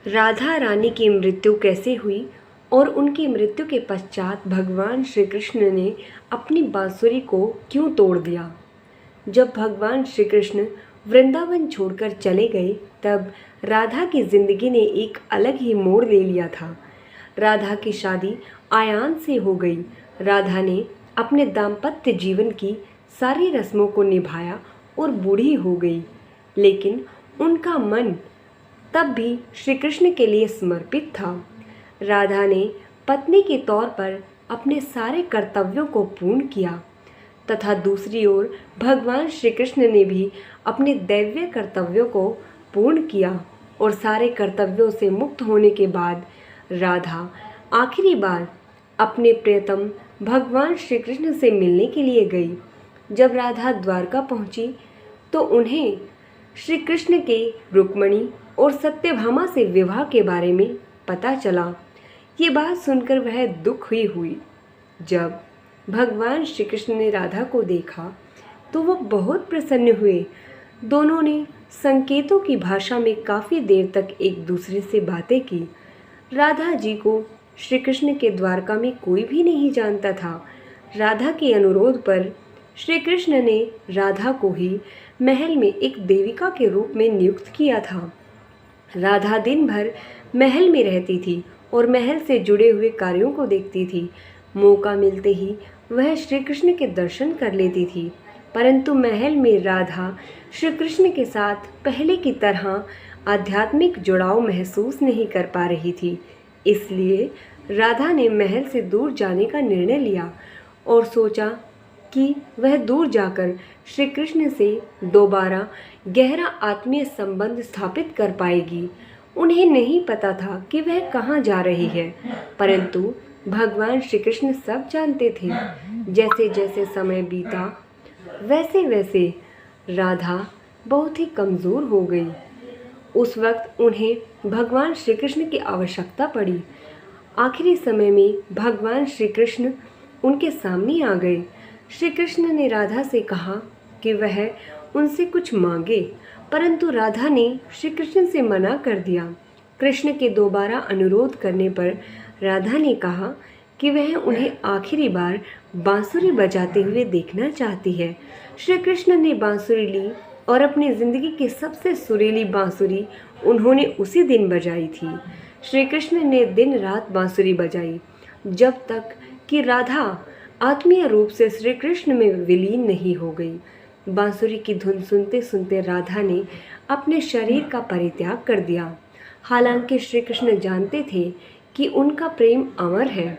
राधा रानी की मृत्यु कैसे हुई और उनकी मृत्यु के पश्चात भगवान श्री कृष्ण ने अपनी बांसुरी को क्यों तोड़ दिया। जब भगवान श्री कृष्ण वृंदावन छोड़कर चले गए तब राधा की जिंदगी ने एक अलग ही मोड़ ले लिया था। राधा की शादी आयान से हो गई। राधा ने अपने दाम्पत्य जीवन की सारी रस्मों को निभाया और बूढ़ी हो गई, लेकिन उनका मन तब भी श्री कृष्ण के लिए समर्पित था। राधा ने पत्नी के तौर पर अपने सारे कर्तव्यों को पूर्ण किया तथा दूसरी ओर भगवान श्री कृष्ण ने भी अपने दैवीय कर्तव्यों को पूर्ण किया और सारे कर्तव्यों से मुक्त होने के बाद राधा आखिरी बार अपने प्रियतम भगवान श्री कृष्ण से मिलने के लिए गई। जब राधा द्वारका पहुंची तो उन्हें श्री कृष्ण के रुक्मिणी और सत्यभामा से विवाह के बारे में पता चला। ये बात सुनकर वह दुखी हुई। जब भगवान श्री कृष्ण ने राधा को देखा तो वो बहुत प्रसन्न हुए। दोनों ने संकेतों की भाषा में काफ़ी देर तक एक दूसरे से बातें की। राधा जी को श्री कृष्ण के द्वारका में कोई भी नहीं जानता था। राधा के अनुरोध पर श्री कृष्ण ने राधा को ही महल में एक देविका के रूप में नियुक्त किया था। राधा दिन भर महल में रहती थी और महल से जुड़े हुए कार्यों को देखती थी। मौका मिलते ही वह श्री कृष्ण के दर्शन कर लेती थी, परंतु महल में राधा श्री कृष्ण के साथ पहले की तरह आध्यात्मिक जुड़ाव महसूस नहीं कर पा रही थी। इसलिए राधा ने महल से दूर जाने का निर्णय लिया और सोचा कि वह दूर जाकर श्री कृष्ण से दोबारा गहरा आत्मीय संबंध स्थापित कर पाएगी। उन्हें नहीं पता था कि वह कहाँ जा रही है, परंतु भगवान श्री कृष्ण सब जानते थे। जैसे जैसे समय बीता वैसे वैसे राधा बहुत ही कमज़ोर हो गई। उस वक्त उन्हें भगवान श्री कृष्ण की आवश्यकता पड़ी। आखिरी समय में भगवान श्री कृष्ण उनके सामने आ गए। श्री कृष्ण ने राधा से कहा कि वह उनसे कुछ मांगे, परंतु राधा ने श्री कृष्ण से मना कर दिया। कृष्ण के दोबारा अनुरोध करने पर राधा ने कहा कि वह उन्हें आखिरी बार बांसुरी बजाते हुए देखना चाहती है। श्री कृष्ण ने बांसुरी ली और अपनी ज़िंदगी की सबसे सुरीली बांसुरी उन्होंने उसी दिन बजाई थी। श्री कृष्ण ने दिन रात बांसुरी बजाई जब तक कि राधा आत्मीय रूप से श्री कृष्ण में विलीन नहीं हो गई। बांसुरी की धुन सुनते सुनते राधा ने अपने शरीर का परित्याग कर दिया। हालांकि श्री कृष्ण जानते थे कि उनका प्रेम अमर है,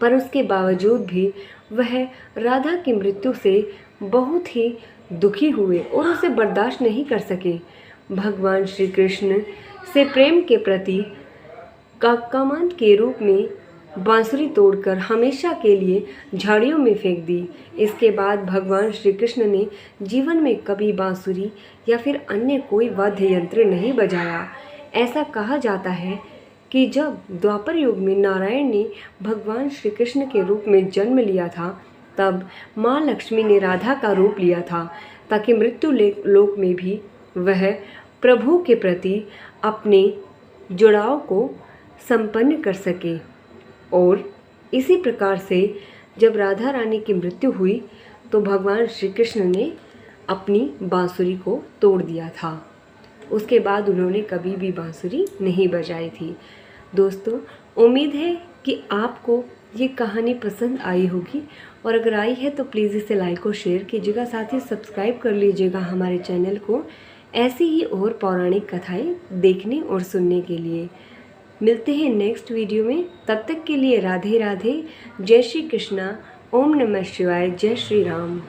पर उसके बावजूद भी वह राधा की मृत्यु से बहुत ही दुखी हुए और उसे बर्दाश्त नहीं कर सके। भगवान श्री कृष्ण से प्रेम के प्रति कामकांत के रूप में बांसुरी तोड़कर हमेशा के लिए झाड़ियों में फेंक दी। इसके बाद भगवान श्री कृष्ण ने जीवन में कभी बांसुरी या फिर अन्य कोई वाद्य यंत्र नहीं बजाया। ऐसा कहा जाता है कि जब द्वापर युग में नारायण ने भगवान श्री कृष्ण के रूप में जन्म लिया था, तब माँ लक्ष्मी ने राधा का रूप लिया था ताकि मृत्यु लोक में भी वह प्रभु के प्रति अपने जुड़ाव को संपन्न कर सके। और इसी प्रकार से जब राधा रानी की मृत्यु हुई तो भगवान श्री कृष्ण ने अपनी बांसुरी को तोड़ दिया था। उसके बाद उन्होंने कभी भी बांसुरी नहीं बजाई थी। दोस्तों, उम्मीद है कि आपको ये कहानी पसंद आई होगी, और अगर आई है तो प्लीज़ इसे लाइक और शेयर कीजिएगा। साथ ही सब्सक्राइब कर लीजिएगा हमारे चैनल को ऐसी ही और पौराणिक कथाएं देखने और सुनने के लिए। मिलते हैं नेक्स्ट वीडियो में, तब तक के लिए राधे राधे, जय श्री कृष्णा, ओम नमः शिवाय, जय श्री राम।